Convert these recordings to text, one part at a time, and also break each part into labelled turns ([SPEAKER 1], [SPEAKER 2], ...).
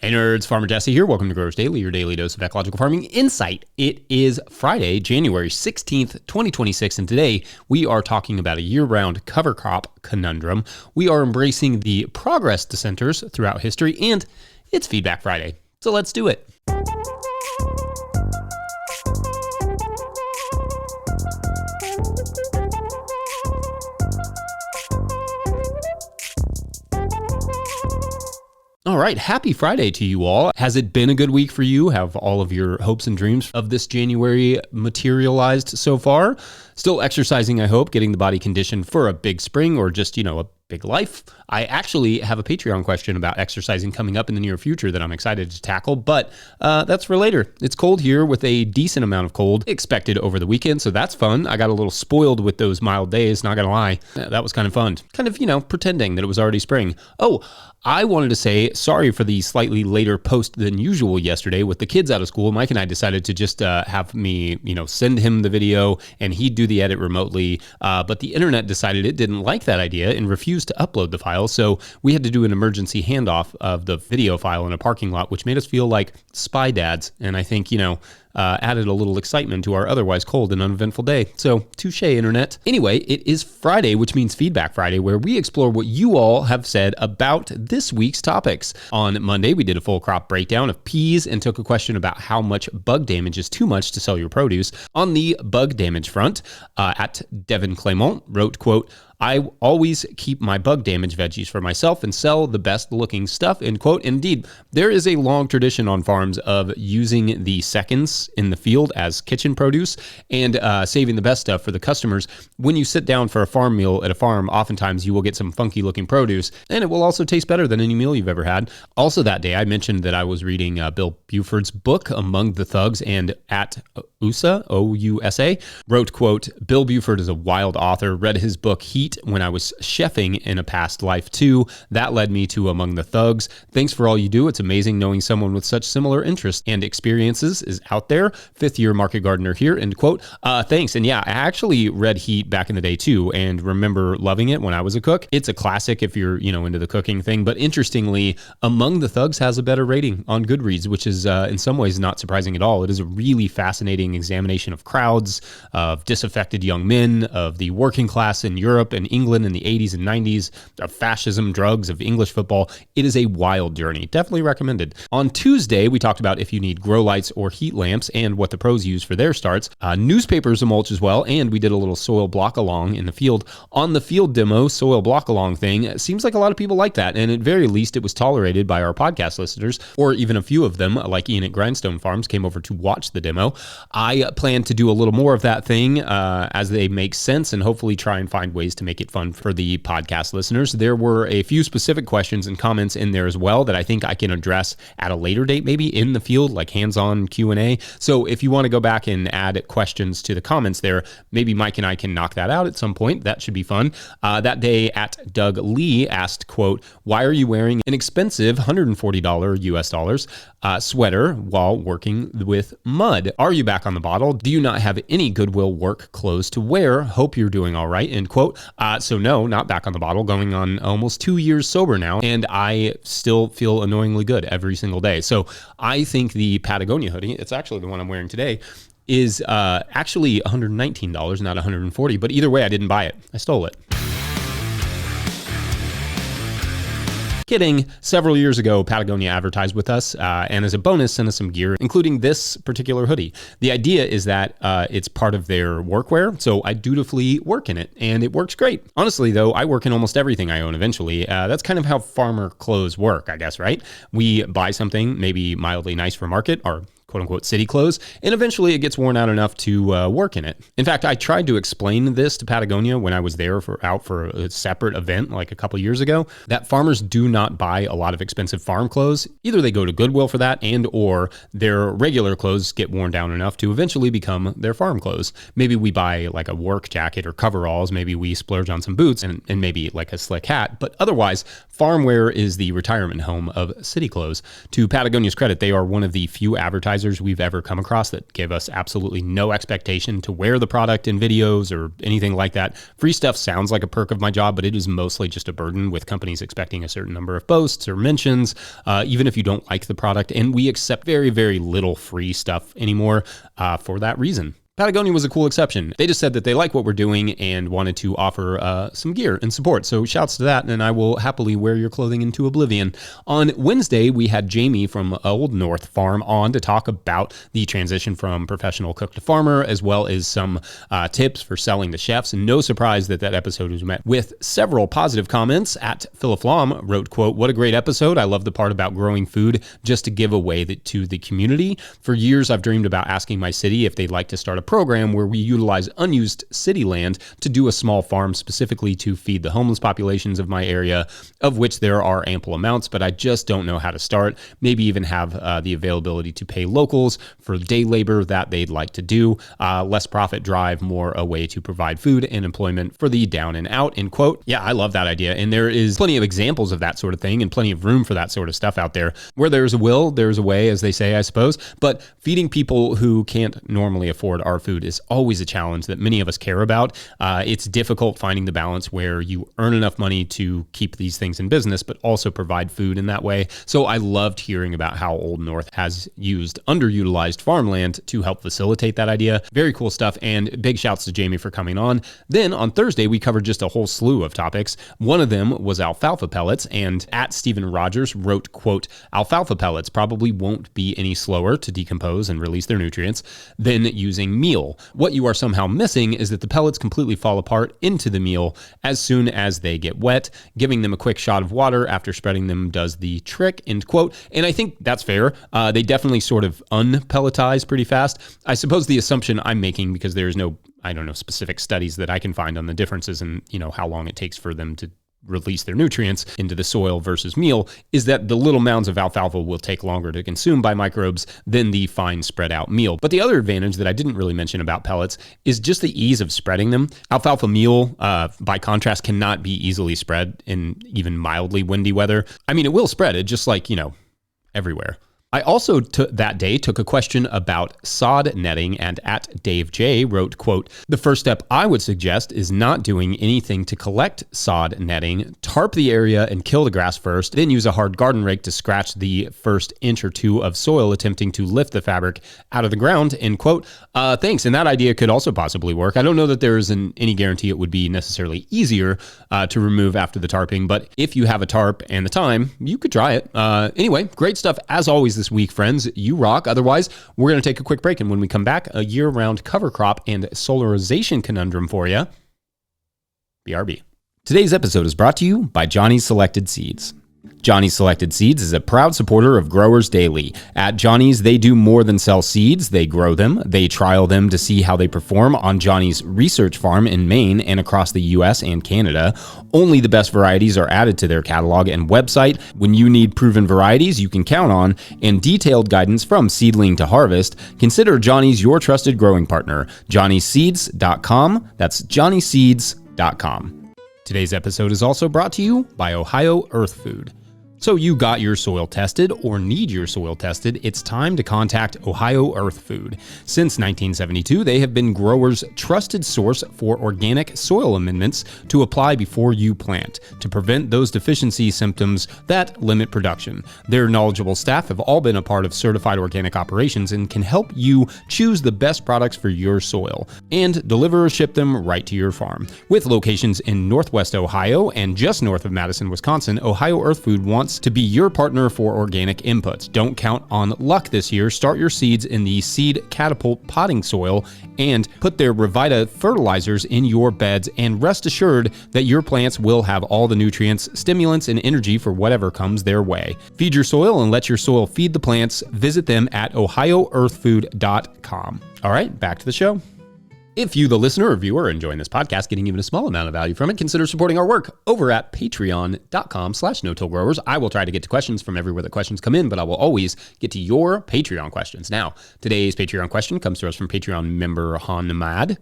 [SPEAKER 1] Hey nerds, Farmer Jesse here. Welcome to Growers Daily, your daily dose of ecological farming insight. It is Friday, January 16th, 2026, and today we are talking about a year-round cover crop conundrum. We are embracing the progress dissenters throughout history, and it's Feedback Friday. So let's do it. All right, happy Friday to you all. Has it been a good week for you? Have all of your hopes and dreams of this January materialized so far? Still exercising, I hope, getting the body conditioned for a big spring or just, a big life. I actually have a Patreon question about exercising coming up in the near future that I'm excited to tackle, but that's for later. It's cold here with a decent amount of cold expected over the weekend, so that's fun. I got a little spoiled with those mild days, not gonna lie. That was kind of fun. Kind of, pretending that it was already spring. Oh, I wanted to say sorry for the slightly later post than usual yesterday. With the kids out of school, Mike and I decided to just have me, send him the video and he'd do the edit remotely. But the internet decided it didn't like that idea and refused to upload the file. So we had to do an emergency handoff of the video file in a parking lot, which made us feel like spy dads. And I think, added a little excitement to our otherwise cold and uneventful day. So, touche, internet. Anyway, it is Friday, which means Feedback Friday, where we explore what you all have said about this week's topics. On Monday, we did a full crop breakdown of peas and took a question about how much bug damage is too much to sell your produce. On the bug damage front, at Devin Clement wrote, quote, "I always keep my bug damage veggies for myself and sell the best looking stuff," end quote. Indeed, there is a long tradition on farms of using the seconds in the field as kitchen produce and saving the best stuff for the customers. When you sit down for a farm meal at a farm, oftentimes you will get some funky looking produce, and it will also taste better than any meal you've ever had. Also that day, I mentioned that I was reading Bill Buford's book, Among the Thugs, and at USA, O-U-S-A, wrote, quote, "Bill Buford is a wild author. Read his book Heat when I was chefing in a past life too. That led me to Among the Thugs. Thanks for all you do. It's amazing knowing someone with such similar interests and experiences is out there. Fifth year market gardener here," end quote. Thanks. And yeah, I actually read Heat back in the day too and remember loving it when I was a cook. It's a classic if you're, into the cooking thing. But interestingly, Among the Thugs has a better rating on Goodreads, which is in some ways not surprising at all. It is a really fascinating examination of crowds, of disaffected young men, of the working class in Europe and England in the 80s and 90s, of fascism, drugs, of English football. It is a wild journey. Definitely recommended. On Tuesday, we talked about if you need grow lights or heat lamps and what the pros use for their starts. Newspapers to mulch as well, and we did a little soil block along in the field. On the field demo, soil block along thing, it seems like a lot of people like that, and at very least it was tolerated by our podcast listeners, or even a few of them, like Ian at Grindstone Farms, came over to watch the demo. I plan to do a little more of that thing as they make sense and hopefully try and find ways to make it fun for the podcast listeners. There were a few specific questions and comments in there as well that I think I can address at a later date, maybe in the field, like hands-on Q&A. So if you want to go back and add questions to the comments there, maybe Mike and I can knock that out at some point. That should be fun. That day at Doug Lee asked, quote, "Why are you wearing an expensive $140 US dollars sweater while working with mud? Are you back on the bottle? Do you not have any Goodwill work clothes to wear? Hope you're doing all right," end quote. So no, not back on the bottle, going on almost 2 years sober now, and I still feel annoyingly good every single day. So I think the Patagonia hoodie, it's actually the one I'm wearing today, is actually $119, not $140, but either way, I didn't buy it. I stole it. Kidding. Several years ago, Patagonia advertised with us, and as a bonus, sent us some gear, including this particular hoodie. The idea is that it's part of their workwear, so I dutifully work in it, and it works great. Honestly, though, I work in almost everything I own eventually. That's kind of how farmer clothes work, I guess, right? We buy something maybe mildly nice for market, or quote-unquote city clothes, and eventually it gets worn out enough to work in it. In fact, I tried to explain this to Patagonia when I was there out for a separate event like a couple years ago, that farmers do not buy a lot of expensive farm clothes. Either they go to Goodwill for that, and or their regular clothes get worn down enough to eventually become their farm clothes. Maybe we buy like a work jacket or coveralls, maybe we splurge on some boots and maybe like a slick hat, but otherwise, farm wear is the retirement home of city clothes. To Patagonia's credit, they are one of the few advertisers advertisers we've ever come across that give us absolutely no expectation to wear the product in videos or anything like that. Free stuff sounds like a perk of my job, but it is mostly just a burden with companies expecting a certain number of posts or mentions, even if you don't like the product. And we accept very, very little free stuff anymore for that reason. Patagonia was a cool exception. They just said that they like what we're doing and wanted to offer some gear and support. So shouts to that, and I will happily wear your clothing into oblivion. On Wednesday, we had Jamie from Old North Farm on to talk about the transition from professional cook to farmer, as well as some tips for selling to chefs. And no surprise that that episode was met with several positive comments. At Philiflom wrote, quote, "What a great episode. I love the part about growing food just to give away to the community. For years, I've dreamed about asking my city if they'd like to start a program where we utilize unused city land to do a small farm specifically to feed the homeless populations of my area, of which there are ample amounts, but I just don't know how to start. Maybe even have the availability to pay locals for day labor that they'd like to do. Less profit drive, more a way to provide food and employment for the down and out," end quote. Yeah, I love that idea. And there is plenty of examples of that sort of thing and plenty of room for that sort of stuff out there. Where there's a will, there's a way, as they say, I suppose. But feeding people who can't normally afford our food is always a challenge that many of us care about. It's difficult finding the balance where you earn enough money to keep these things in business, but also provide food in that way. So I loved hearing about how Old North has used underutilized farmland to help facilitate that idea. Very cool stuff, and big shouts to Jamie for coming on. Then on Thursday, we covered just a whole slew of topics. One of them was alfalfa pellets, and at Stephen Rogers wrote, quote, "Alfalfa pellets probably won't be any slower to decompose and release their nutrients than using meal. What you are somehow missing is that the pellets completely fall apart into the meal as soon as they get wet. Giving them a quick shot of water after spreading them does the trick," end quote. And I think that's fair. They definitely sort of unpelletize pretty fast. I suppose the assumption I'm making, because there's no, specific studies that I can find on the differences in, how long it takes for them to release their nutrients into the soil versus meal, is that the little mounds of alfalfa will take longer to consume by microbes than the fine spread out meal. But the other advantage that I didn't really mention about pellets is just the ease of spreading them. Alfalfa meal, by contrast, cannot be easily spread in even mildly windy weather. I mean, it will spread it just like, everywhere. I also that day took a question about sod netting, and at Dave J wrote, quote, "The first step I would suggest is not doing anything to collect sod netting. Tarp the area and kill the grass first, then use a hard garden rake to scratch the first inch or two of soil attempting to lift the fabric out of the ground," end quote. Thanks, and that idea could also possibly work. I don't know that there is any guarantee it would be necessarily easier to remove after the tarping, but if you have a tarp and the time, you could try it. Anyway, great stuff as always this week, friends. You rock. Otherwise, we're going to take a quick break, and when we come back, a year-round cover crop and solarization conundrum for you. BRB. Today's episode is brought to you by Johnny's Selected Seeds. Johnny's Selected Seeds is a proud supporter of Growers Daily. At Johnny's, they do more than sell seeds. They grow them. They trial them to see how they perform on Johnny's research farm in Maine and across the U.S. and Canada. Only the best varieties are added to their catalog and website. When you need proven varieties you can count on and detailed guidance from seedling to harvest, consider Johnny's your trusted growing partner. JohnnySeeds.com. That's JohnnySeeds.com. Today's episode is also brought to you by Ohio Earth Food. So you got your soil tested or need your soil tested, it's time to contact Ohio Earth Food. Since 1972, they have been growers' trusted source for organic soil amendments to apply before you plant to prevent those deficiency symptoms that limit production. Their knowledgeable staff have all been a part of certified organic operations and can help you choose the best products for your soil and deliver or ship them right to your farm. With locations in Northwest Ohio and just north of Madison, Wisconsin, Ohio Earth Food wants to be your partner for organic inputs. Don't count on luck this year. Start your seeds in the Seed Catapult potting soil and put their Revita fertilizers in your beds, and rest assured that your plants will have all the nutrients, stimulants, and energy for whatever comes their way. Feed your soil and let your soil feed the plants. Visit them at ohioearthfood.com. All right, back to the show. If you, the listener or viewer, are enjoying this podcast, getting even a small amount of value from it, consider supporting our work over at patreon.com/no-till-growers. I will try to get to questions from everywhere that questions come in, but I will always get to your Patreon questions. Now, today's Patreon question comes to us from Patreon member Hanmad,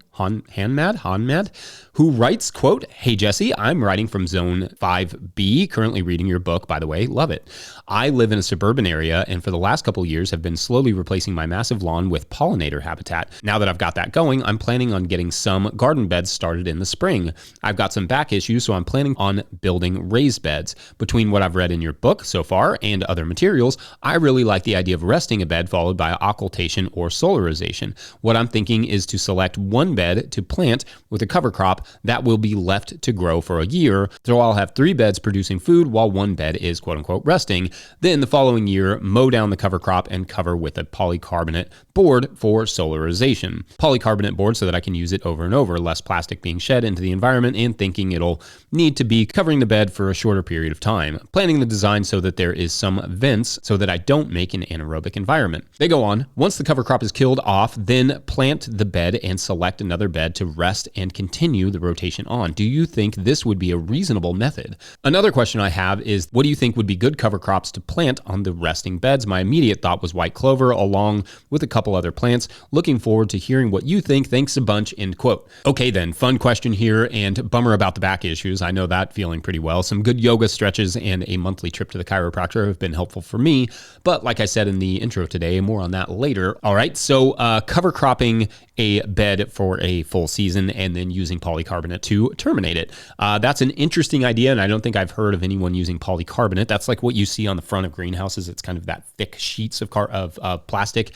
[SPEAKER 1] who writes, quote, "Hey Jesse, I'm writing from Zone 5B, currently reading your book, by the way, love it. I live in a suburban area and for the last couple years have been slowly replacing my massive lawn with pollinator habitat. Now that I've got that going, I'm planning on getting some garden beds started in the spring. I've got some back issues, so I'm planning on building raised beds. Between what I've read in your book so far and other materials, I really like the idea of resting a bed followed by occultation or solarization. What I'm thinking is to select one bed to plant with a cover crop that will be left to grow for a year, so I'll have 3 beds producing food while one bed is quote-unquote resting. Then the following year, mow down the cover crop and cover with a polycarbonate board for solarization. Polycarbonate board so that I can use it over and over, less plastic being shed into the environment, and thinking it'll need to be covering the bed for a shorter period of time. Planning the design so that there is some vents so that I don't make an anaerobic environment." They go on, "Once the cover crop is killed off, then plant the bed and select another bed to rest and continue the rotation on. Do you think this would be a reasonable method?" Another question I have is, what do you think would be good cover crops to plant on the resting beds? My immediate thought was white clover along with a couple other plants. Looking forward to hearing what you think. Thanks a bunch, end quote. Okay then, fun question here, and bummer about the back issues. I know that feeling pretty well. Some good yoga stretches and a monthly trip to the chiropractor have been helpful for me, but like I said in the intro today, more on that later. All right, so cover cropping a bed for a full season and then using polycarbonate to terminate it. That's an interesting idea, and I don't think I've heard of anyone using polycarbonate. That's like what you see on the front of greenhouses. It's kind of that thick sheets of plastic.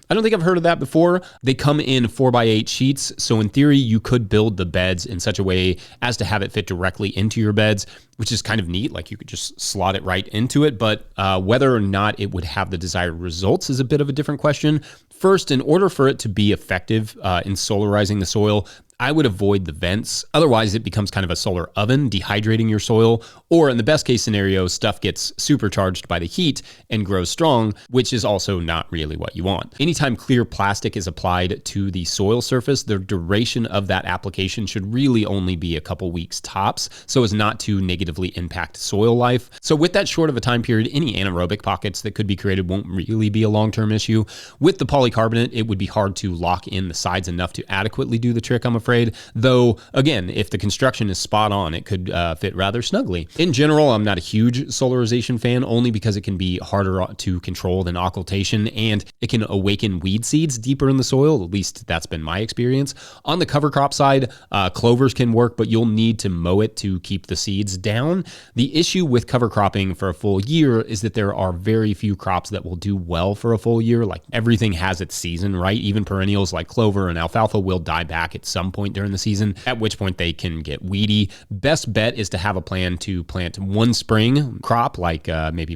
[SPEAKER 1] I don't think I've heard of that before. They come in 4x8 sheets, so in theory, you could build the beds in such a way as to have it fit directly into your beds, which is kind of neat. Like you could just slot it right into it, but whether or not it would have the desired results is a bit of a different question. First, in order for it to be effective in solarizing the soil, I would avoid the vents. Otherwise, it becomes kind of a solar oven, dehydrating your soil. Or in the best case scenario, stuff gets supercharged by the heat and grows strong, which is also not really what you want. Anytime clear plastic is applied to the soil surface, the duration of that application should really only be a couple weeks tops, so as not to negatively impact soil life. So with that short of a time period, any anaerobic pockets that could be created won't really be a long-term issue. With the polycarbonate, it would be hard to lock in the sides enough to adequately do the trick, I'm afraid. Though, again, if the construction is spot on, it could fit rather snugly. In general, I'm not a huge solarization fan, only because it can be harder to control than occultation, and it can awaken weed seeds deeper in the soil. At least that's been my experience. On the cover crop side, clovers can work, but you'll need to mow it to keep the seeds down. The issue with cover cropping for a full year is that there are very few crops that will do well for a full year. Like everything has its season, right? Even perennials like clover and alfalfa will die back at some point during the season, at which point they can get weedy. Best bet is to have a plan to plant one spring crop, like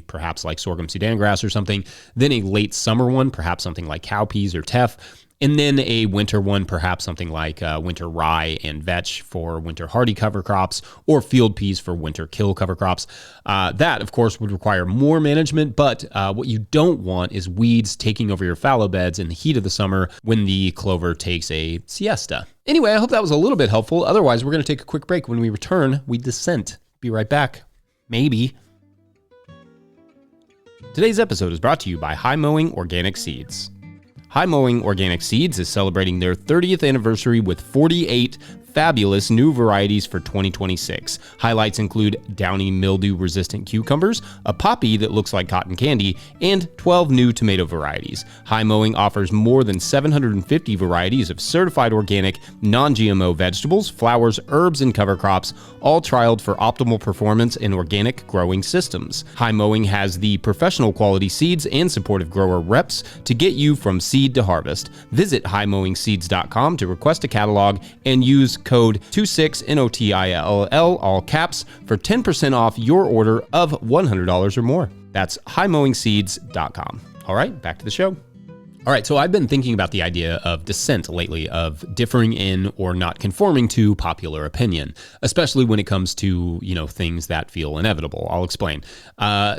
[SPEAKER 1] perhaps like sorghum Sudan grass or something, then a late summer one, perhaps something like cowpeas or teff, and then a winter one, perhaps something like winter rye and vetch for winter hardy cover crops, or field peas for winter kill cover crops. That, of course, would require more management, but what you don't want is weeds taking over your fallow beds in the heat of the summer when the clover takes a siesta. Anyway, I hope that was a little bit helpful. Otherwise, we're going to take a quick break. When we return, we dissent. Be right back. Maybe. Today's episode is brought to you by High Mowing Organic Seeds. High Mowing Organic Seeds is celebrating their 30th anniversary with 48 fabulous new varieties for 2026. Highlights include downy mildew-resistant cucumbers, a poppy that looks like cotton candy, and 12 new tomato varieties. High Mowing offers more than 750 varieties of certified organic, non-GMO vegetables, flowers, herbs, and cover crops, all trialed for optimal performance in organic growing systems. High Mowing has the professional quality seeds and supportive grower reps to get you from seed to harvest. Visit highmowingseeds.com to request a catalog and use code 26NOTILL, all caps, for 10% off your order of $100 or more. That's highmowingseeds.com. All right, back to the show. All right, so I've been thinking about the idea of dissent lately, of differing in or not conforming to popular opinion, especially when it comes to, things that feel inevitable. I'll explain.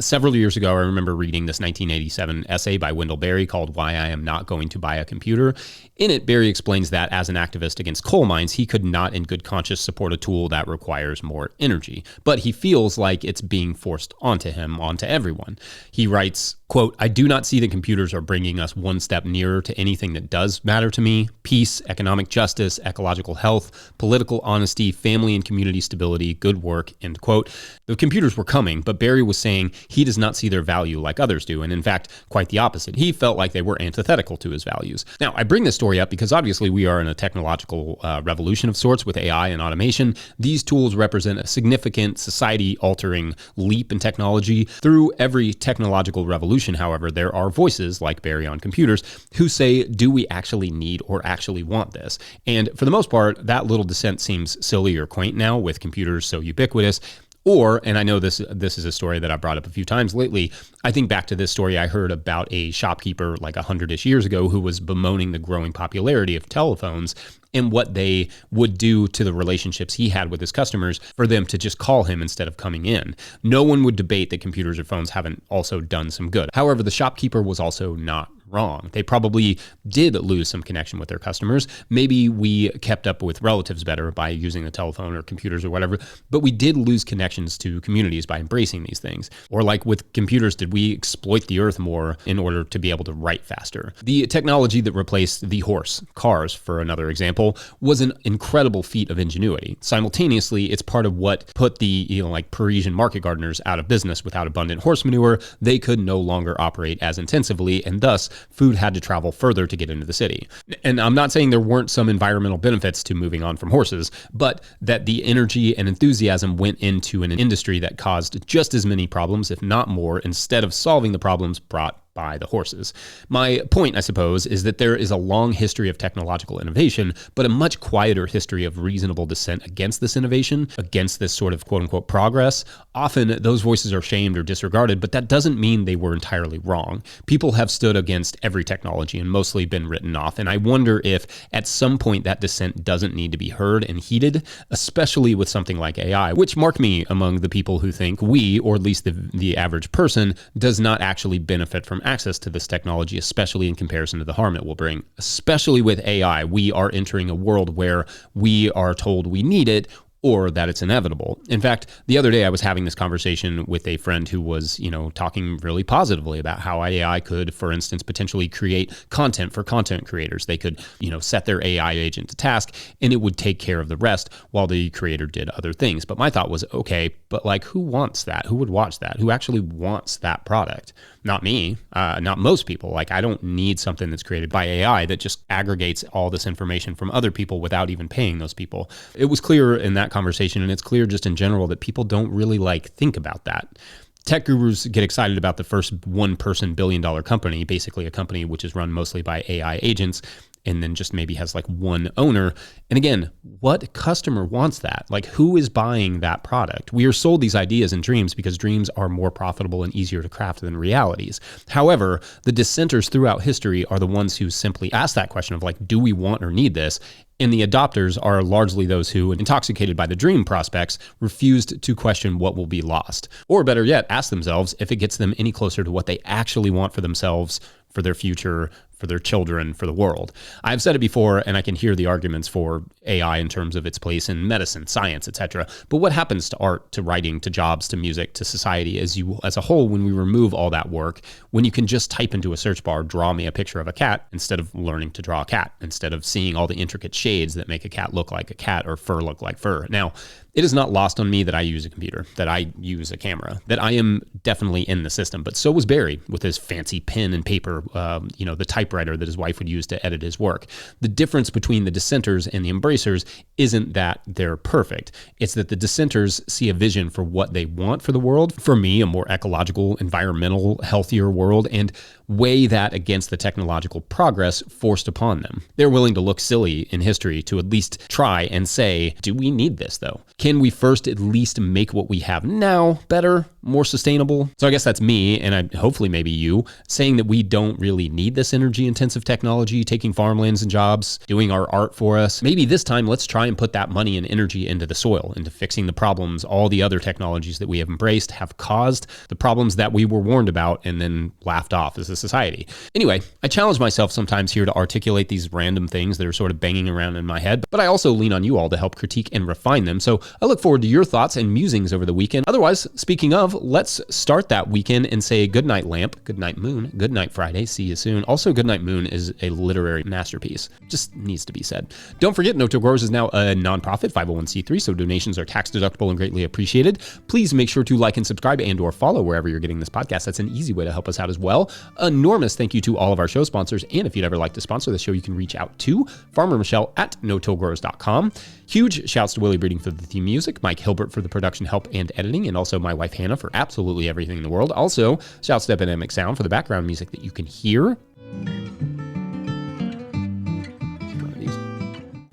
[SPEAKER 1] Several years ago, I remember reading this 1987 essay by Wendell Berry called Why I Am Not Going to Buy a Computer. In it, Berry explains that as an activist against coal mines, he could not in good conscience support a tool that requires more energy, but he feels like it's being forced onto him, onto everyone. He writes, quote, "I do not see that computers are bringing us one step nearer to anything that does matter to me: peace, economic justice, ecological health, political honesty, family and community stability, good work," end quote. The computers were coming, but Berry was saying he does not see their value like others do, and in fact, quite the opposite. He felt like they were antithetical to his values. Now, I bring this story up because obviously we are in a technological revolution of sorts with AI and automation. These tools represent a significant society-altering leap in technology. Through every technological revolution, however, there are voices like Berry on computers who say, do we actually need or actually want this? And for the most part, that little dissent seems silly or quaint now with computers so ubiquitous. Or, and I know this is a story that I brought up a few times lately, I think back to this story I heard about a shopkeeper like 100-ish years ago who was bemoaning the growing popularity of telephones and what they would do to the relationships he had with his customers for them to just call him instead of coming in. No one would debate that computers or phones haven't also done some good. However, the shopkeeper was also not wrong. They probably did lose some connection with their customers. Maybe we kept up with relatives better by using the telephone or computers or whatever, but we did lose connections to communities by embracing these things. Or like with computers, did we exploit the earth more in order to be able to write faster? The technology that replaced the horse, cars for another example, was an incredible feat of ingenuity. Simultaneously, it's part of what put the Parisian market gardeners out of business. Without abundant horse manure, they could no longer operate as intensively, and thus food had to travel further to get into the city. And I'm not saying there weren't some environmental benefits to moving on from horses, but that the energy and enthusiasm went into an industry that caused just as many problems, if not more, instead of solving the problems brought by the horses. My point, I suppose, is that there is a long history of technological innovation, but a much quieter history of reasonable dissent against this innovation, against this sort of quote-unquote progress. Often those voices are shamed or disregarded, but that doesn't mean they were entirely wrong. People have stood against every technology and mostly been written off, and I wonder if at some point that dissent doesn't need to be heard and heeded, especially with something like AI, which mark me among the people who think we, or at least the average person, does not actually benefit from access to this technology, especially in comparison to the harm it will bring. Especially with AI, we are entering a world where we are told we need it or that it's inevitable. In fact, the other day I was having this conversation with a friend who was, talking really positively about how AI could, for instance, potentially create content for content creators. They could, set their AI agent to task and it would take care of the rest while the creator did other things. But my thought was, okay, but who wants that? Who would watch that? Who actually wants that product? Not me, not most people. I don't need something that's created by AI that just aggregates all this information from other people without even paying those people. It was clear in that conversation, and it's clear just in general that people don't really think about that. Tech gurus get excited about the first one-person billion-dollar company, basically a company which is run mostly by AI agents, and then just maybe has one owner. And again, what customer wants that? Who is buying that product? We are sold these ideas and dreams because dreams are more profitable and easier to craft than realities. However, the dissenters throughout history are the ones who simply ask that question of do we want or need this? And the adopters are largely those who, intoxicated by the dream prospects, refused to question what will be lost. Or better yet, ask themselves if it gets them any closer to what they actually want for themselves, for their future, for their children, for the world. I've said it before, and I can hear the arguments for AI in terms of its place in medicine, science, etc. But what happens to art, to writing, to jobs, to music, to society as a whole when we remove all that work, when you can just type into a search bar, draw me a picture of a cat, instead of learning to draw a cat, instead of seeing all the intricate shades that make a cat look like a cat or fur look like fur. Now, it is not lost on me that I use a computer, that I use a camera, that I am definitely in the system. But so was Barry with his fancy pen and paper, the typewriter that his wife would use to edit his work. The difference between the dissenters and the embracers isn't that they're perfect. It's that the dissenters see a vision for what they want for the world. For me, a more ecological, environmental, healthier world. And weigh that against the technological progress forced upon them. They're willing to look silly in history to at least try and say, do we need this though? Can we first at least make what we have now better, more sustainable? So I guess that's me, and hopefully maybe you, saying that we don't really need this energy intensive technology, taking farmlands and jobs, doing our art for us. Maybe this time let's try and put that money and energy into the soil, into fixing the problems all the other technologies that we have embraced have caused, the problems that we were warned about and then laughed off as a society. Anyway, I challenge myself sometimes here to articulate these random things that are sort of banging around in my head, but I also lean on you all to help critique and refine them. So I look forward to your thoughts and musings over the weekend. Otherwise, speaking of, let's start that weekend and say good night, lamp, good night, moon, good night, Friday, see you soon. Also, good night, moon is a literary masterpiece. Just needs to be said. Don't forget, No Till Growers is now a nonprofit 501c3, so donations are tax deductible and greatly appreciated. Please make sure to like and subscribe and or follow wherever you're getting this podcast. That's an easy way to help us out as well. Enormous thank you to all of our show sponsors. And if you'd ever like to sponsor the show, you can reach out to Farmer Michelle at notillgrowers.com. Huge shouts to Willie Breeding for the theme music, Mike Hilbert for the production help and editing, and also my wife Hannah for absolutely everything in the world. Also, shouts to Epidemic Sound for the background music that you can hear.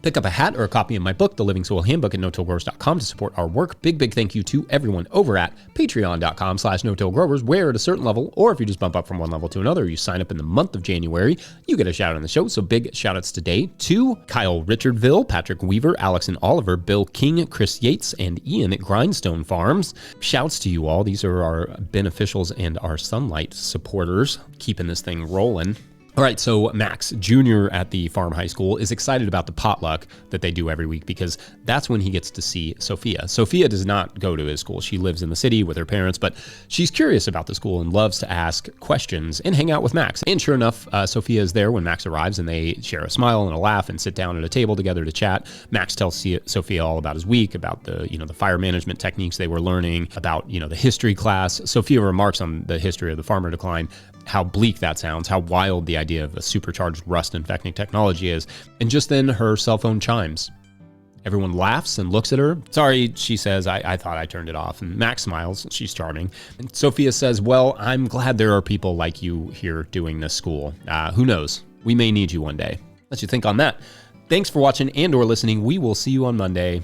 [SPEAKER 1] Pick up a hat or a copy of my book, The Living Soil Handbook, at notillgrowers.com to support our work. Big thank you to everyone over at patreon.com/notillgrowers, where at a certain level, or if you just bump up from one level to another, you sign up in the month of January, you get a shout out on the show. So big shout outs today to Kyle Richardville, Patrick Weaver, Alex and Oliver, Bill King, Chris Yates, and Ian at Grindstone Farms. Shouts to you all. These are our beneficials and our Sunlight supporters, keeping this thing rolling. All right, so Max, junior at the farm high school, is excited about the potluck that they do every week because that's when he gets to see Sophia. Sophia does not go to his school. She lives in the city with her parents, but she's curious about the school and loves to ask questions and hang out with Max. And sure enough, Sophia is there when Max arrives, and they share a smile and a laugh and sit down at a table together to chat. Max tells Sophia all about his week, about the fire management techniques they were learning, about the history class. Sophia remarks on the history of the farmer decline, how bleak that sounds, how wild the idea of a supercharged rust infecting technology is. And just then her cell phone chimes. Everyone laughs and looks at her. Sorry, she says, I thought I turned it off. And Max smiles. She's charming. And Sophia says, well, I'm glad there are people like you here doing this school. Who knows? We may need you one day. Let you think on that. Thanks for watching and or listening. We will see you on Monday.